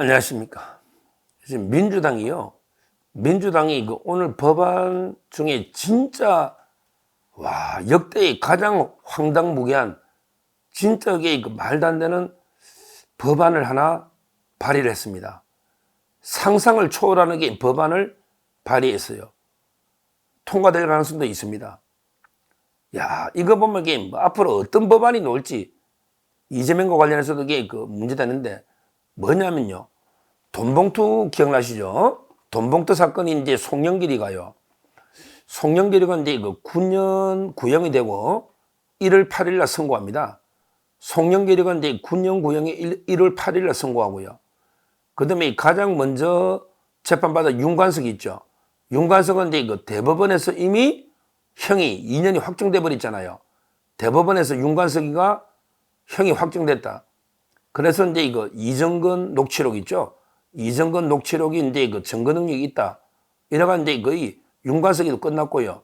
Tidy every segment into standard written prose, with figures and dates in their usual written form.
안녕하십니까. 지금 민주당이 오늘 법안 중에 진짜 역대의 가장 황당무계한 진짜 이게 말도 안 되는 법안을 하나 발의를 했습니다. 상상을 초월하는 게 법안을 발의했어요. 통과될 가능성도 있습니다. 이거 보면 이게 앞으로 어떤 법안이 나올지 이재명과 관련해서도 이게 문제되는데 뭐냐면요. 돈봉투 기억나시죠? 돈봉투 사건이 이제 송영길이가요. 송영길이가 이제 9년 구형이 되고 1월 8일 날 선고합니다. 송영길이가 이제 9년 구형이 1월 8일 날 선고하고요. 그 다음에 가장 먼저 재판받은 윤관석이 있죠. 윤관석은 이제 대법원에서 이미 형이 2년이 확정돼 버렸잖아요. 대법원에서 윤관석이가 형이 확정됐다. 그래서 이제 이정근 녹취록 있죠. 이정근 녹취록이 이제 증거 능력이 있다. 이래가 이제 거의 윤관석이도 끝났고요.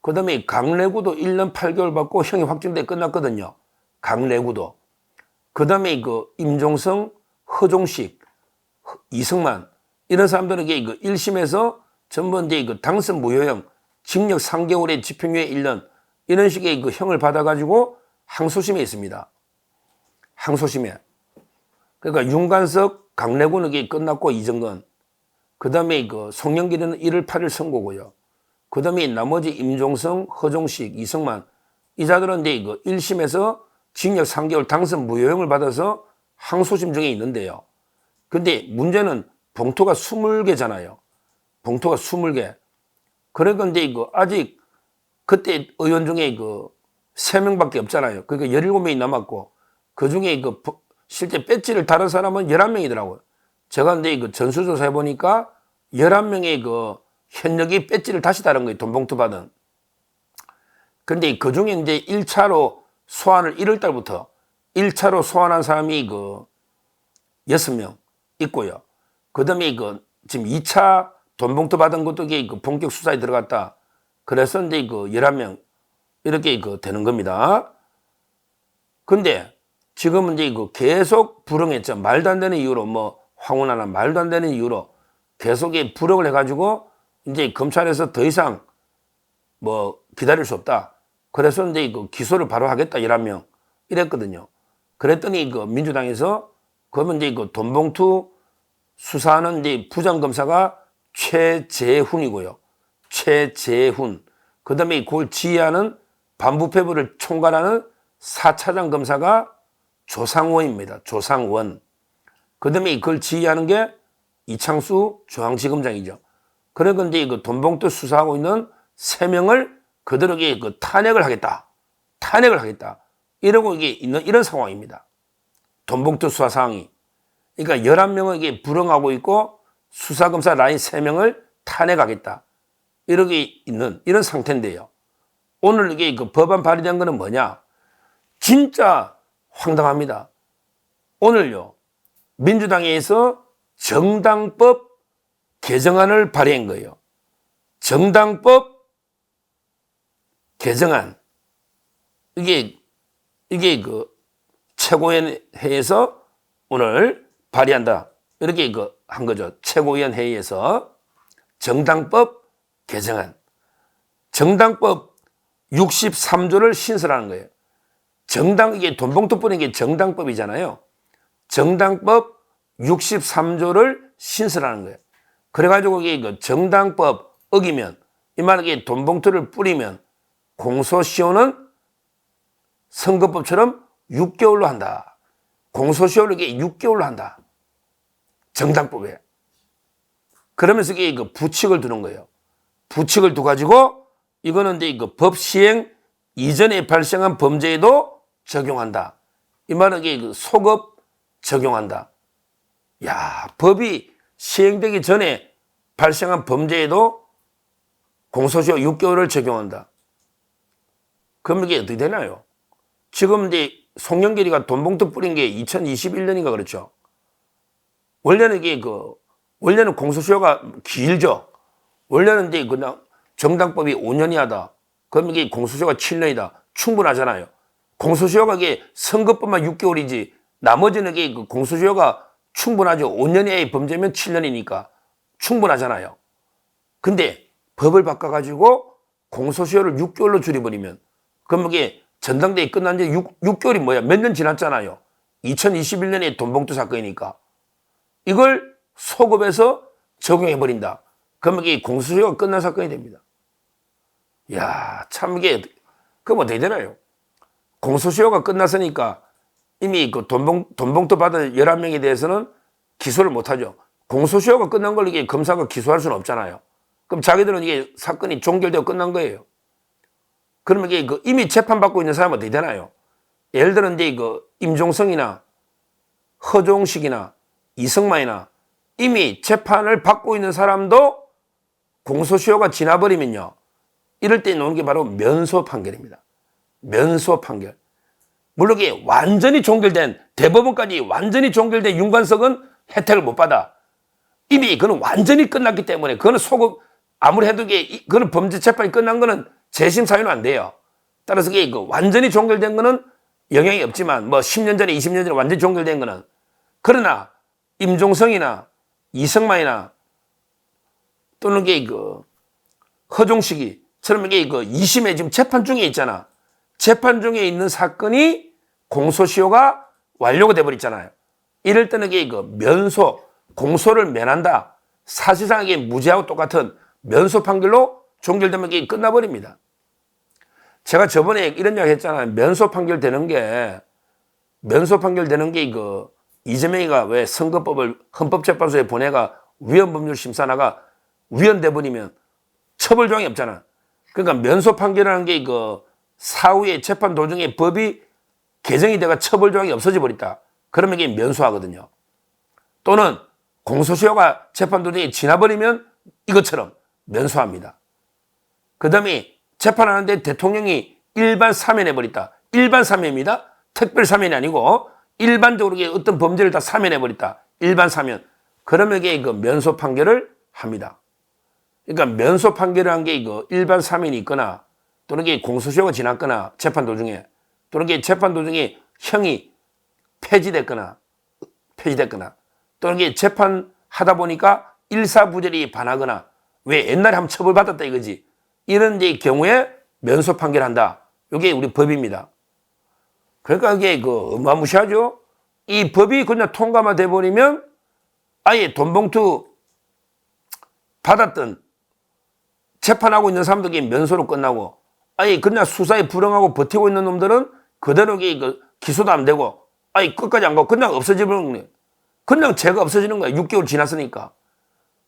그 다음에 강래구도 1년 8개월 받고 형이 확정돼 끝났거든요. 강래구도. 그 다음에 임종성, 허종식, 이승만 이런 사람들은 이게 1심에서 전부 이제 당선 무효형, 징역 3개월에 집행유예 1년 이런 식의 형을 받아가지고 항소심에 있습니다. 항소심에. 그러니까 윤관석, 강래구는 이게 끝났고 이정근. 그 다음에 송영길은 1월 8일 선고고요. 그 다음에 나머지 임종성, 허종식, 이승만 이 자들은 이제 1심에서 징역 3개월 당선 무효형을 받아서 항소심 중에 있는데요. 근데 문제는 봉투가 20개잖아요. 봉투가 20개. 그러니까 이제 아직 그때 의원 중에 3명밖에 없잖아요. 그러니까 17명이 남았고 그 중에 실제 배지를 다른 사람은 11명이더라고요. 제가 근데 전수조사 해보니까 11명의 현역이 배지를 다시 다른 거예요. 돈봉투 받은. 근데 그 중에 이제 1차로 소환을 1월 달부터 1차로 소환한 사람이 6명 있고요. 그 다음에 지금 2차 돈봉투 받은 것도 본격 수사에 들어갔다. 그래서 이제 11명 이렇게 되는 겁니다. 근데 지금은 이제 계속 불응했죠. 말도 안 되는 이유로 황운하나 말도 안 되는 이유로 계속 불응을 해가지고 이제 검찰에서 더 이상 기다릴 수 없다. 그래서 이제 기소를 바로 하겠다 11명 이랬거든요. 그랬더니 민주당에서 그러면 이제 돈봉투 수사하는 이제 부장검사가 최재훈이고요. 최재훈. 그 다음에 그걸 지휘하는 반부패부를 총괄하는 4차장 검사가 조상원입니다. 조상원. 그 다음에 그걸 지휘하는 게 이창수 중앙지검장이죠. 그러니까 이제 돈봉투 수사하고 있는 3명을 그대로 탄핵을 하겠다. 탄핵을 하겠다. 이러고 이게 있는 이런 상황입니다. 돈봉투 수사 상황이. 그러니까 11명에게 불응하고 있고 수사검사 라인 3명을 탄핵하겠다. 이렇게 있는 이런 상태인데요. 오늘 이게 법안 발의된 거는 뭐냐? 진짜 황당합니다. 오늘요. 민주당에서 정당법 개정안을 발의한 거예요. 정당법 개정안. 이게 최고위원회에서 오늘 발의한다. 이렇게 한 거죠. 최고위원회의에서 정당법 개정안. 정당법 63조를 신설하는 거예요. 이게 돈봉투 뿌리는 게 정당법이잖아요. 정당법 63조를 신설하는 거예요. 그래가지고 이게 정당법 어기면, 이 말은 돈봉투를 뿌리면 공소시효는 선거법처럼 6개월로 한다. 공소시효를 이게 6개월로 한다. 정당법에. 그러면서 이게 부칙을 두는 거예요. 부칙을 두가지고 이거는 이제 법 시행 이전에 발생한 범죄에도 적용한다. 이 말은 이게 소급 적용한다. 법이 시행되기 전에 발생한 범죄에도 공소시효 6개월을 적용한다. 그럼 이게 어떻게 되나요? 지금 이제 송영길이가 돈봉투 뿌린 게 2021년인가 그렇죠. 원래는 원래는 공소시효가 길죠. 원래는 이제 그냥 정당법이 5년이 하다. 그럼 이게 공소시효가 7년이다. 충분하잖아요. 공소시효가 이게 선거법만 6개월이지 나머지는 이게 공소시효가 충분하죠. 5년 이하의 범죄면 7년이니까 충분하잖아요. 근데 법을 바꿔가지고 공소시효를 6개월로 줄여버리면, 그럼 이게 전당대회 끝난 지 6개월이 뭐야? 몇 년 지났잖아요. 2021년에 돈봉투 사건이니까. 이걸 소급해서 적용해버린다. 그럼 이게 공소시효가 끝난 사건이 됩니다. 이야, 참 이게, 그럼 어떻게 되나요? 공소시효가 끝났으니까 이미 그 돈봉투 받은 11명에 대해서는 기소를 못하죠. 공소시효가 끝난 걸 이게 검사가 기소할 수는 없잖아요. 그럼 자기들은 이게 사건이 종결되고 끝난 거예요. 그러면 이게 그 이미 재판받고 있는 사람은 어떻게 되나요? 예를 들어 이제 그 임종성이나 허종식이나 이승만이나 이미 재판을 받고 있는 사람도 공소시효가 지나버리면요, 이럴 때 나오는 게 바로 면소 판결입니다. 면소 판결. 물론 이게 완전히 종결된, 대법원까지 완전히 종결된 윤관석은 혜택을 못 받아. 이미 그는 완전히 끝났기 때문에, 그거는 소급, 아무리 해도 이게, 그는 범죄 재판이 끝난 거는 재심 사유는 안 돼요. 따라서 이게 그 완전히 종결된 거는 영향이 없지만, 뭐 10년 전에, 20년 전에 완전히 종결된 거는. 그러나 임종성이나 이승만이나 또는 이게 그 허종식이처럼 이게 그 2심에 지금 재판 중에 있잖아. 재판 중에 있는 사건이 공소시효가 완료가 돼버렸잖아요. 이럴 때는 이게 그 면소, 공소를 면한다. 사실상 이게 무죄하고 똑같은 면소 판결로 종결되면 이게 끝나버립니다. 제가 저번에 이런 이야기 했잖아요. 면소 판결 되는 게 그 이재명이가 왜 선거법을 헌법재판소에 보내가 위헌법률 심사나가 위헌돼 버리면 처벌 조항이 없잖아. 그러니까 면소 판결이라는 게 그 사후에 재판 도중에 법이 개정이 돼가 처벌 조항이 없어져 버렸다. 그러면 이게 면소하거든요. 또는 공소시효가 재판 도중에 지나버리면 이것처럼 면소합니다. 그 다음에 재판하는데 대통령이 일반 사면해버렸다. 일반 사면입니다. 특별 사면이 아니고 일반적으로 어떤 범죄를 다 사면해버렸다. 일반 사면. 그러면 이게 그 면소 판결을 합니다. 그러니까 면소 판결이라는 게 이거 일반 사면이 있거나 또는 이게 공소시효가 지났거나 재판 도중에, 또는 이게 재판 도중에 형이 폐지됐거나 또는 이게 재판하다 보니까 일사부절이 반하거나, 왜 옛날에 한번 처벌받았다 이거지. 이런 이제 경우에 면소 판결한다. 이게 우리 법입니다. 그러니까 이게 그 어마무시하죠. 이 법이 그냥 통과만 돼버리면 아예 돈봉투 받았던 재판하고 있는 사람들이 면소로 끝나고, 아예 그냥 수사에 불응하고 버티고 있는 놈들은 그대로 기소도 안 되고, 아예 끝까지 안 가고 그냥 없어지는 거예요. 그냥 죄가 없어지는 거예요. 6개월 지났으니까.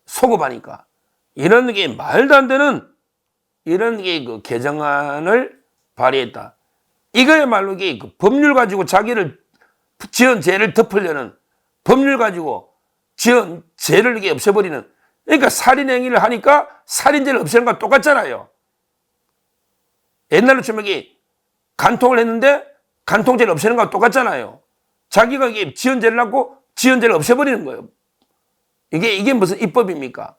소급하니까. 이런 게 말도 안 되는 이런 게 그 개정안을 발의했다. 이거야말로 이게 그 법률 가지고 자기를 지은 죄를 덮으려는, 법률 가지고 지은 죄를 이게 없애버리는, 그러니까 살인 행위를 하니까 살인죄를 없애는 거랑 똑같잖아요. 옛날로 치면 이게 간통을 했는데 간통죄를 없애는 거랑 똑같잖아요. 자기가 이게 지은 죄를 하고 지은 죄를 없애버리는 거예요. 이게 무슨 입법입니까?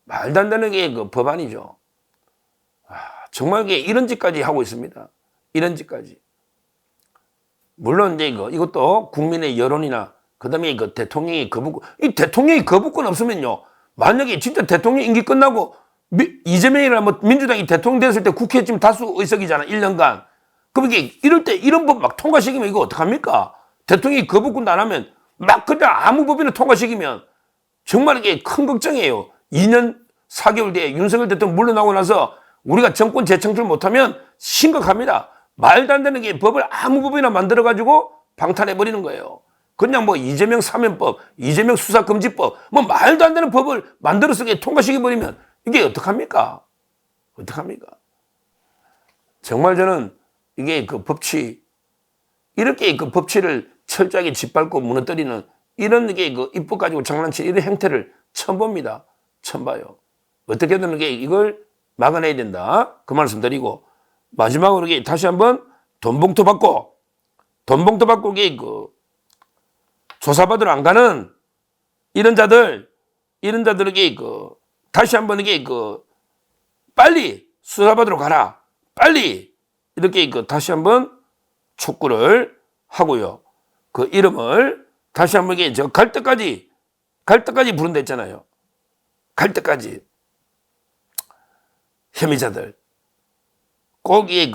말도 안 되는 게 그 법안이죠. 정말 이게 이런 짓까지 하고 있습니다. 이런 짓까지. 물론 이제 이것도 국민의 여론이나 그다음에 그 대통령이 거부권, 이 대통령이 거부권 없으면요, 만약에 진짜 대통령 임기 끝나고 이재명이나 뭐 민주당이 대통령 됐을 때 국회에 지금 다수 의석이잖아, 1년간. 그럼 이게 이럴 때 이런 법 막 통과시키면 이거 어떡합니까? 대통령이 거부권도 안 하면 막 그냥 아무 법이나 통과시키면 정말 이게 큰 걱정이에요. 2년 4개월 뒤에 윤석열 대통령 물러나고 나서 우리가 정권 재창출 못하면 심각합니다. 말도 안 되는 게 법을 아무 법이나 만들어가지고 방탄해버리는 거예요. 그냥 뭐 이재명 사면법, 이재명 수사금지법, 뭐 말도 안 되는 법을 만들어서 통과시켜버리면 이게 어떡합니까? 어떡합니까? 정말 저는 이게 그 법치, 이렇게 그 법치를 철저하게 짓밟고 무너뜨리는 이런 게 그 입법 가지고 장난치는 이런 행태를 처음 봅니다. 처음 봐요. 어떻게든 이걸 막아내야 된다. 그 말씀 드리고, 마지막으로 다시 한번 돈봉투 받고 그 조사받으러 안 가는 이런 자들에게 다시 한번 빨리 수사받으러 가라. 빨리 이렇게 다시 한번 촉구를 하고요. 그 이름을 다시 한번 이게 저 갈 때까지 부른다 했잖아요. 갈 때까지. 혐의자들. 꼭 이게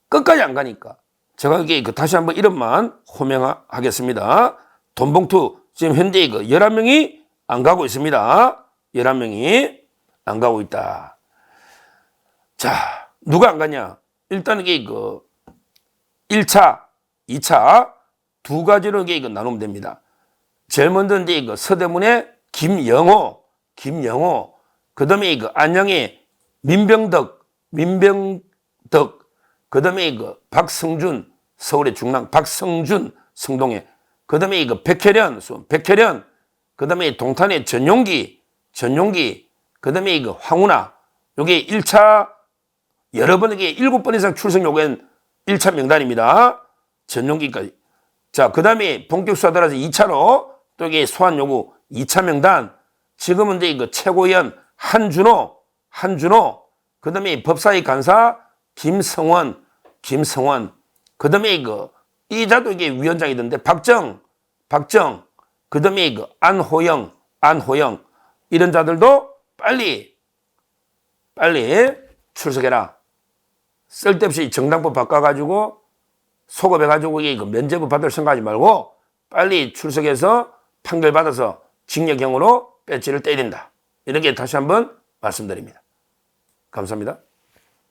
끝까지 안 가니까. 제가 이게 다시 한번 이름만 호명하겠습니다. 돈봉투 지금 현재 11명이 안 가고 있습니다. 11명이 안 가고 있다. 자, 누가 안 가냐? 일단 이게 1차, 2차 두 가지로 이게 나누면 됩니다. 제일 먼저 이제 서대문의 김영호, 그 다음에 안양의 민병덕, 그 다음에 박성준, 서울의 중랑 박성준, 성동에, 그 다음에 백혜련, 그 다음에 동탄의 전용기, 그 다음에 황운하, 요게 1차 여러 번 이게 7번 이상 출석 요구한 1차 명단입니다. 전용기까지. 자, 그 다음에 본격 수사 따라서 2차로 또 이게 소환 요구 2차 명단. 지금은 이제 최고위원 한준호, 그 다음에 법사위 간사 김성원, 그 다음에 이자도 이게 위원장이던데 박정, 그 다음에 안호영, 이런 자들도 빨리 출석해라. 쓸데없이 정당법 바꿔가지고 소급해가지고 이게 면죄부 받을 생각하지 말고 빨리 출석해서 판결 받아서 징역형으로 배지를 때린다. 이렇게 다시 한번 말씀드립니다. 감사합니다.